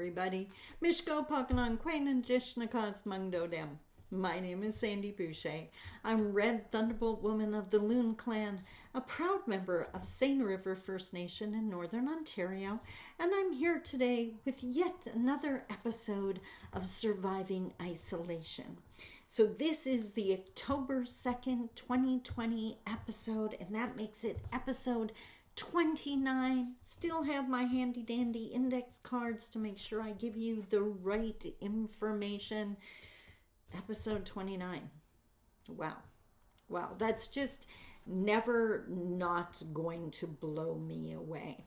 everybody. Mishko Pakanan Quainan Jishnakas Mungdodem. My name is Sandy Boucher. I'm Red Thunderbolt Woman of the Loon Clan, a proud member of Seine River First Nation in Northern Ontario, and I'm here today with yet another episode of Surviving Isolation. So this is the October 2nd, 2020 episode, and that makes it episode 29. Still have my handy dandy index cards to make sure I give you the right information. Episode 29. Wow, that's just never not going to blow me away.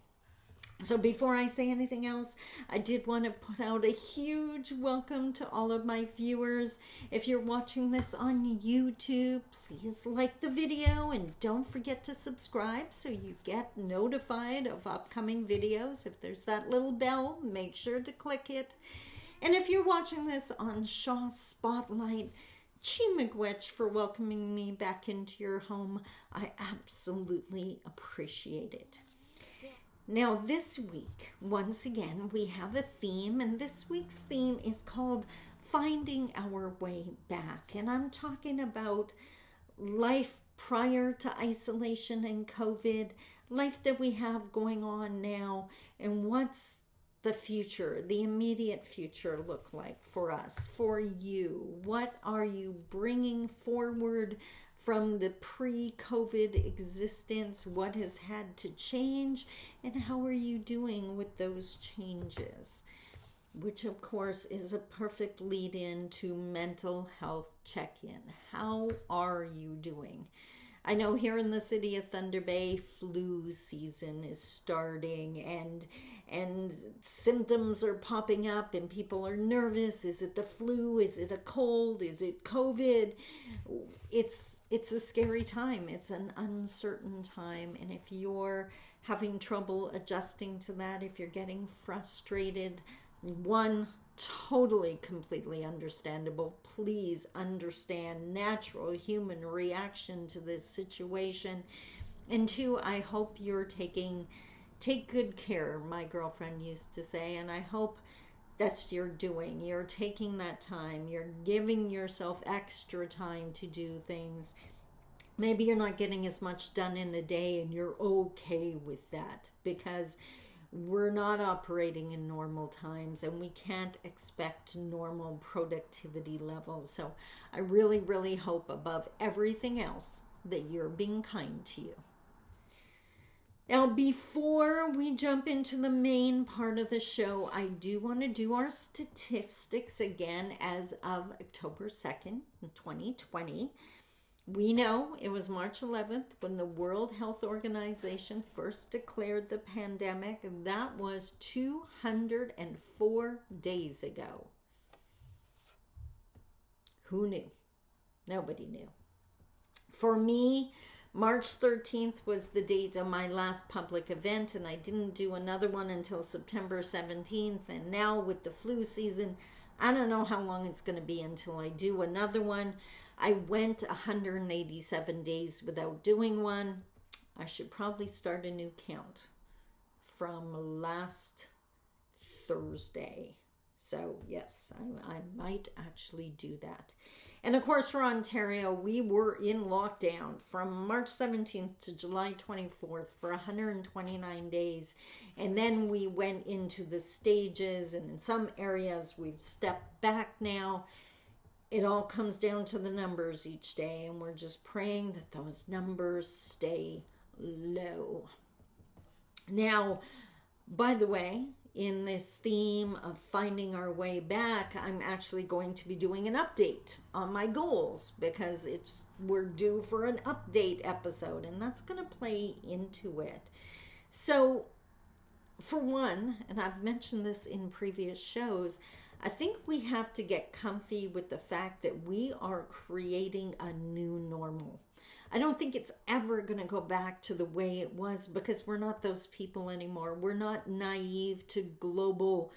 So before I say anything else, I did want to put out a huge welcome to all of my viewers. If you're watching this on YouTube, please like the video and don't forget to subscribe so you get notified of upcoming videos. If there's that little bell, make sure to click it. And if you're watching this on Shaw Spotlight, Chi for welcoming me back into your home. I absolutely appreciate it. Now this week, once again, we have a theme, and this week's theme is called Finding Our Way Back. And I'm talking about life prior to isolation and COVID, life that we have going on now, and what's the future, the immediate future look like for us, for you? What are you bringing forward from the pre-COVID existence? What has had to change, and how are you doing with those changes? Which of course is a perfect lead-in to mental health check-in. How are you doing? I know here in the city of Thunder Bay, flu season is starting and symptoms are popping up and people are nervous. Is it the flu? Is it a cold? Is it COVID? It's a scary time. It's an uncertain time. And if you're having trouble adjusting to that, if you're getting frustrated, totally, completely understandable. Please understand natural human reaction to this situation. And two, I hope you're take good care, my girlfriend used to say, and I hope that's you're doing. You're taking that time. You're giving yourself extra time to do things. Maybe you're not getting as much done in a day, and you're okay with that, because we're not operating in normal times and we can't expect normal productivity levels. So I really, really hope above everything else that you're being kind to you. Now, before we jump into the main part of the show, I do want to do our statistics again as of October 2nd, 2020. We know it was March 11th when the World Health Organization first declared the pandemic. That was 204 days ago. Who knew? Nobody knew. For me, March 13th was the date of my last public event, and I didn't do another one until September 17th. And now with the flu season, I don't know how long it's going to be until I do another one. I went 187 days without doing one. I should probably start a new count from last Thursday. So yes, I might actually do that. And of course for Ontario, we were in lockdown from March 17th to July 24th for 129 days. And then we went into the stages, and in some areas we've stepped back now. It all comes down to the numbers each day, and we're just praying that those numbers stay low. Now, by the way, in this theme of finding our way back, I'm actually going to be doing an update on my goals, because we're due for an update episode, and that's going to play into it. So, for one, and I've mentioned this in previous shows, I think we have to get comfy with the fact that we are creating a new normal. I don't think it's ever going to go back to the way it was, because we're not those people anymore. We're not naive to global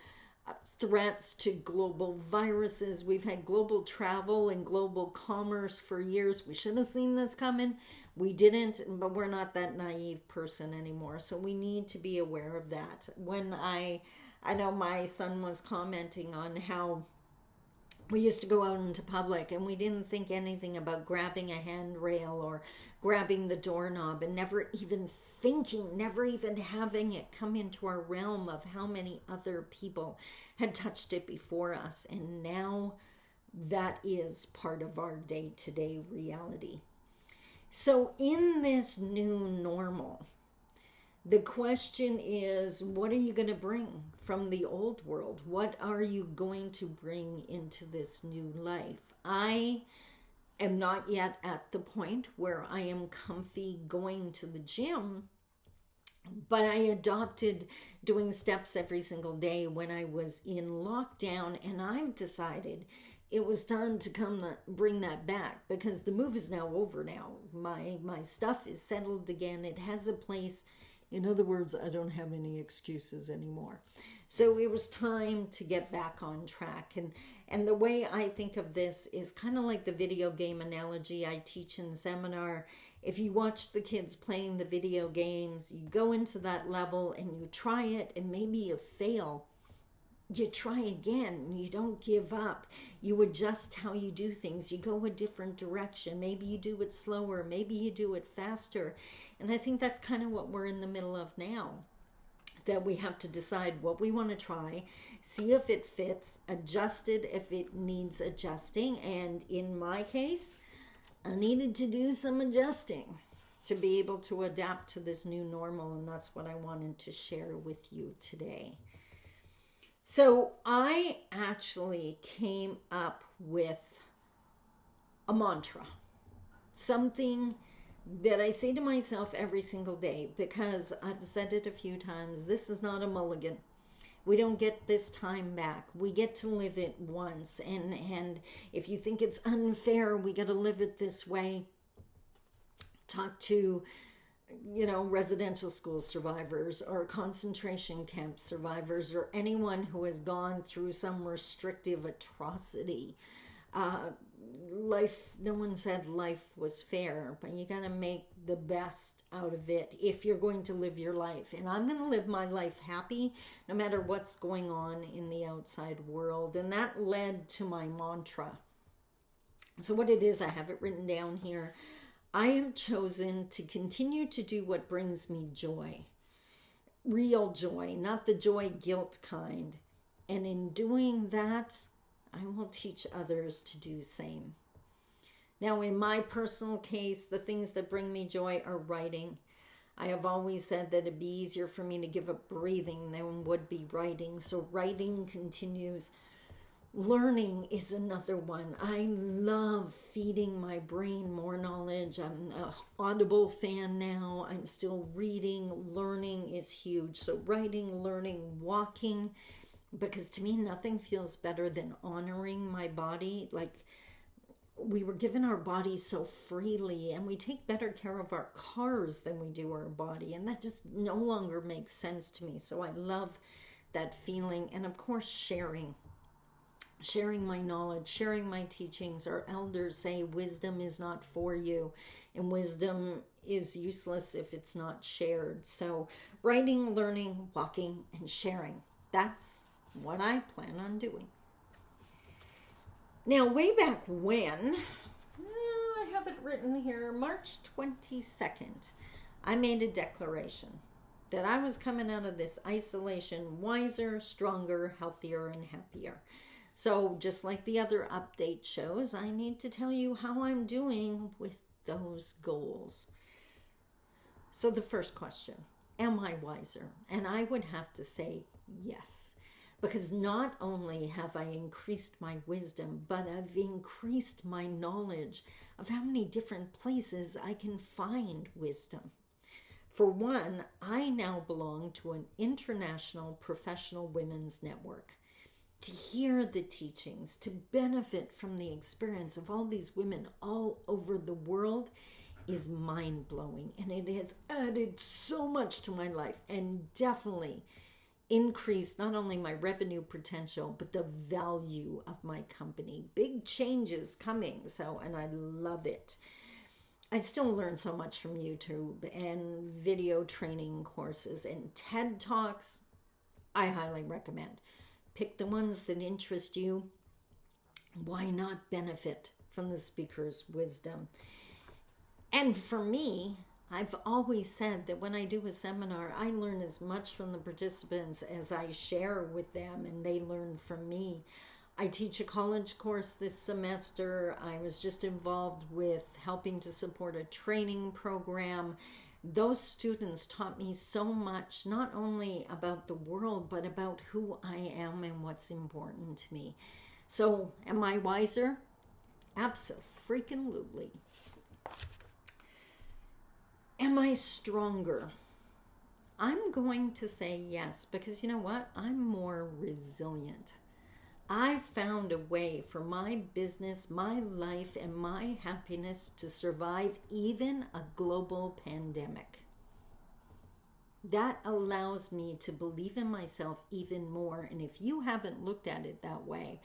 threats, to global viruses. We've had global travel and global commerce for years. We should have seen this coming. We didn't, but we're not that naive person anymore. So we need to be aware of that. When I I know my son was commenting on how we used to go out into public and we didn't think anything about grabbing a handrail or grabbing the doorknob, and never even thinking, never even having it come into our realm of how many other people had touched it before us. And now that is part of our day-to-day reality. So in this new normal, the question is, what are you going to bring from the old world? What are you going to bring into this new life? I am not yet at the point where I am comfy going to the gym, but I adopted doing steps every single day when I was in lockdown, and I've decided it was time to bring that back, because the move is now over now. My stuff is settled again. It has a place. In other words, I don't have any excuses anymore. So it was time to get back on track. And the way I think of this is kind of like the video game analogy I teach in seminar. If you watch the kids playing the video games, you go into that level and you try it, and maybe you fail. You try again. You don't give up. You adjust how you do things. You go a different direction. Maybe you do it slower. Maybe you do it faster. And I think that's kind of what we're in the middle of now. That we have to decide what we want to try, see if it fits, adjust it if it needs adjusting. And in my case, I needed to do some adjusting to be able to adapt to this new normal. And that's what I wanted to share with you today. So I actually came up with a mantra, something that I say to myself every single day, because I've said it a few times. This is not a mulligan. We don't get this time back. We get to live it once. And if you think it's unfair, we got to live it this way. Talk to residential school survivors or concentration camp survivors or anyone who has gone through some restrictive atrocity. No one said life was fair, but you gotta make the best out of it if you're going to live your life. And I'm gonna live my life happy no matter what's going on in the outside world. And that led to my mantra. So what it is, I have it written down here. I have chosen to continue to do what brings me joy. Real joy, not the joy guilt kind. And in doing that, I will teach others to do the same. Now, in my personal case, the things that bring me joy are writing. I have always said that it'd be easier for me to give up breathing than would be writing. So writing continues. Learning is another one. I love feeding my brain more knowledge. I'm an Audible fan now. I'm still reading. Learning is huge. So writing, learning, walking, because to me, nothing feels better than honoring my body. Like, we were given our body so freely, and we take better care of our cars than we do our body. And that just no longer makes sense to me. So I love that feeling. And of course, sharing my knowledge, sharing my teachings. Our elders say wisdom is not for you, and wisdom is useless if it's not shared. So writing, learning, walking, and sharing. That's what I plan on doing. Now, way back when, I have it written here, March 22nd, I made a declaration that I was coming out of this isolation wiser, stronger, healthier, and happier. So just like the other update shows, I need to tell you how I'm doing with those goals. So the first question, am I wiser? And I would have to say yes, because not only have I increased my wisdom, but I've increased my knowledge of how many different places I can find wisdom. For one, I now belong to an international professional women's network. To hear the teachings, to benefit from the experience of all these women all over the world is mind-blowing. And it has added so much to my life and definitely increased not only my revenue potential, but the value of my company. Big changes coming, and I love it. I still learn so much from YouTube and video training courses and TED Talks. I highly recommend. Pick the ones that interest you. Why not benefit from the speaker's wisdom? And for me, I've always said that when I do a seminar, I learn as much from the participants as I share with them, and they learn from me. I teach a college course this semester. I was just involved with helping to support a training program. Those students taught me so much, not only about the world, but about who I am and what's important to me. So, am I wiser? Abso-freaking-lutely. Am I stronger? I'm going to say yes, because you know what? I'm more resilient. I found a way for my business, my life, and my happiness to survive even a global pandemic. That allows me to believe in myself even more. And if you haven't looked at it that way,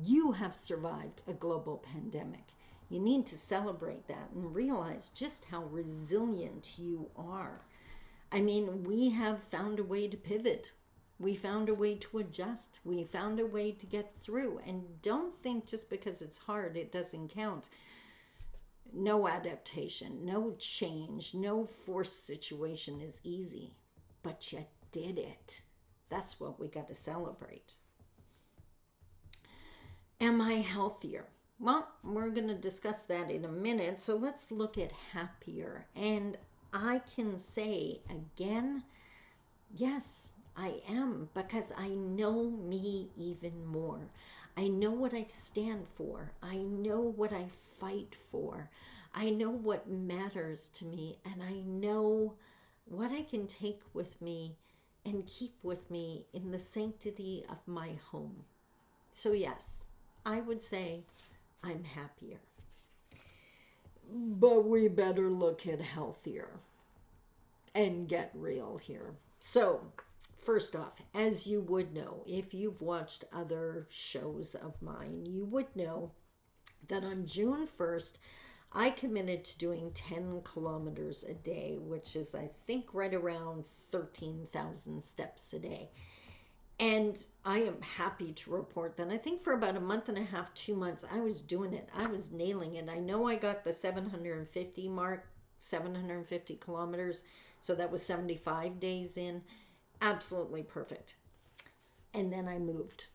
you have survived a global pandemic. You need to celebrate that and realize just how resilient you are. I mean, we have found a way to pivot. We found a way to adjust. We found a way to get through. And don't think just because it's hard, it doesn't count. No adaptation, no change, no forced situation is easy. But you did it. That's what we got to celebrate. Am I healthier? Well, we're going to discuss that in a minute. So let's look at happier. And I can say again, yes, I am, because I know me even more. I know what I stand for. I know what I fight for. I know what matters to me, and I know what I can take with me and keep with me in the sanctity of my home. So yes, I would say I'm happier. But we better look at healthier and get real here. So, first off, as you would know, if you've watched other shows of mine, you would know that on June 1st, I committed to doing 10 kilometers a day, which is, I think, right around 13,000 steps a day. And I am happy to report that I think for about a month and a half, 2 months, I was doing it. I was nailing it. I know I got the 750 mark, 750 kilometers. So that was 75 days in. Absolutely perfect. And then I moved.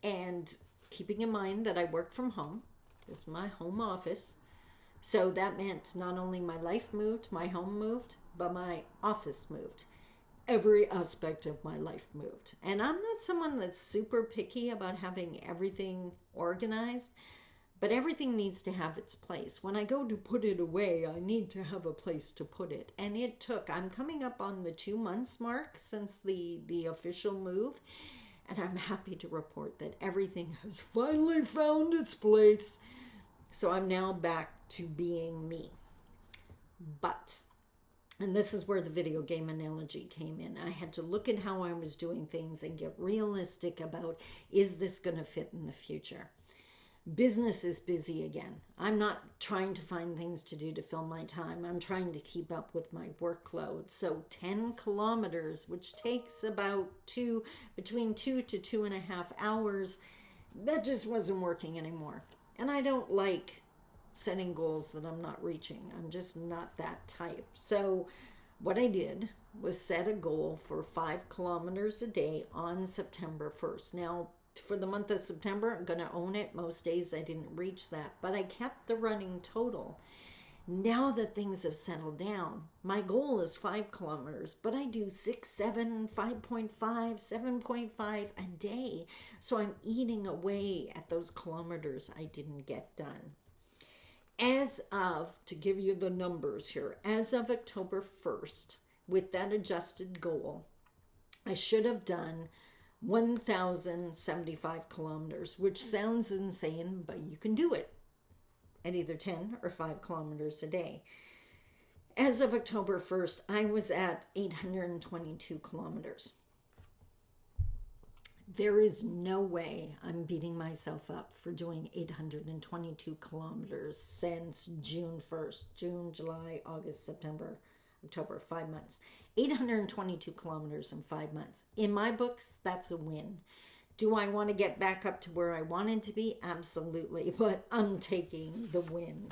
And keeping in mind that I work from home, this is my home office. So that meant not only my life moved, my home moved, but my office moved. Every aspect of my life moved. And I'm not someone that's super picky about having everything organized, but everything needs to have its place. When I go to put it away, I need to have a place to put it. And it took, I'm coming up on the 2 months mark since the official move, and I'm happy to report that everything has finally found its place. So I'm now back to being me. But, and this is where the video game analogy came in. I had to look at how I was doing things and get realistic about, is this going to fit in the future? Business is busy again. I'm not trying to find things to do to fill my time. I'm trying to keep up with my workload. So 10 kilometers, which takes about between 2 to 2.5 hours, that just wasn't working anymore. And I don't like setting goals that I'm not reaching. I'm just not that type. So what I did was set a goal for 5 kilometers a day on September 1st. Now, for the month of September, I'm going to own it. Most days I didn't reach that, but I kept the running total. Now that things have settled down, my goal is 5 kilometers, but I do 6, 7, 5.5, 7.5 a day. So I'm eating away at those kilometers I didn't get done. As of, to give you the numbers here, as of October 1st, with that adjusted goal, I should have done 1,075 kilometers, which sounds insane, but you can do it at either 10 or 5 kilometers a day. As of October 1st, I was at 822 kilometers. There is no way I'm beating myself up for doing 822 kilometers since June 1st, June, July, August, September, October, 5 months. 822 kilometers in 5 months. In my books, that's a win. Do I want to get back up to where I wanted to be? Absolutely, but I'm taking the win.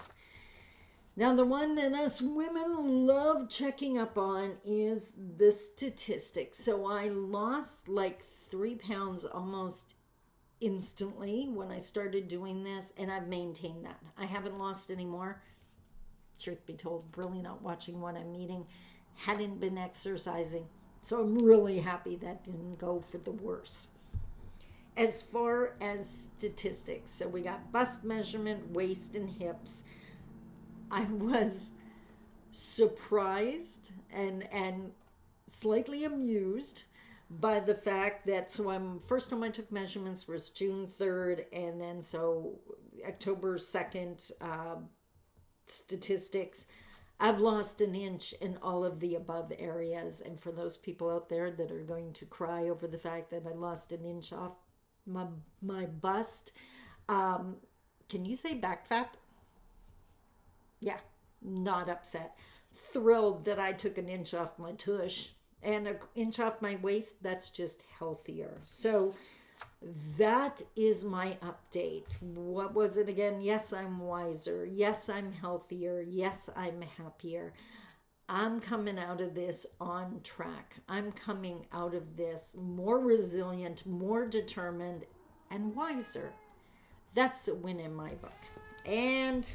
Now, the one that us women love checking up on is the statistics. So I lost like 3 pounds almost instantly when I started doing this, and I've maintained that. I haven't lost any more. Truth be told, really not watching what I'm eating, hadn't been exercising, so I'm really happy that didn't go for the worse. As far as statistics, so we got bust measurement, waist and hips. I was surprised and slightly amused by the fact that, so first time I took measurements was June 3rd, and then so October 2nd, statistics, I've lost an inch in all of the above areas. And for those people out there that are going to cry over the fact that I lost an inch off my bust, can you say back fat? Yeah, not upset. Thrilled that I took an inch off my tush and an inch off my waist. That's just healthier. So that is my update. What was it again? Yes, I'm wiser. Yes, I'm healthier. Yes, I'm happier. I'm coming out of this on track. I'm coming out of this more resilient, more determined, and wiser. That's a win in my book. And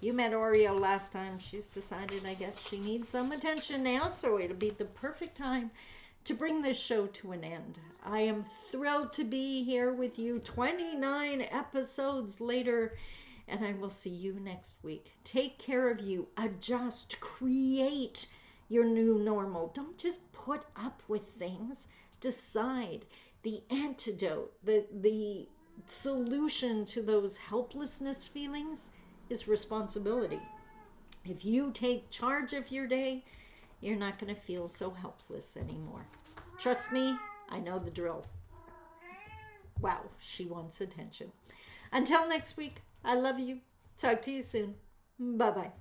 you met Oreo last time. She's decided, I guess, she needs some attention now, so it'll be the perfect time to bring this show to an end. I am thrilled to be here with you 29 episodes later, and I will see you next week. Take care of you. Adjust. Create your new normal. Don't just put up with things. Decide. The antidote, the solution to those helplessness feelings is responsibility. If you take charge of your day, you're not going to feel so helpless anymore. Trust me, I know the drill. Wow, she wants attention. Until next week, I love you. Talk to you soon. Bye-bye.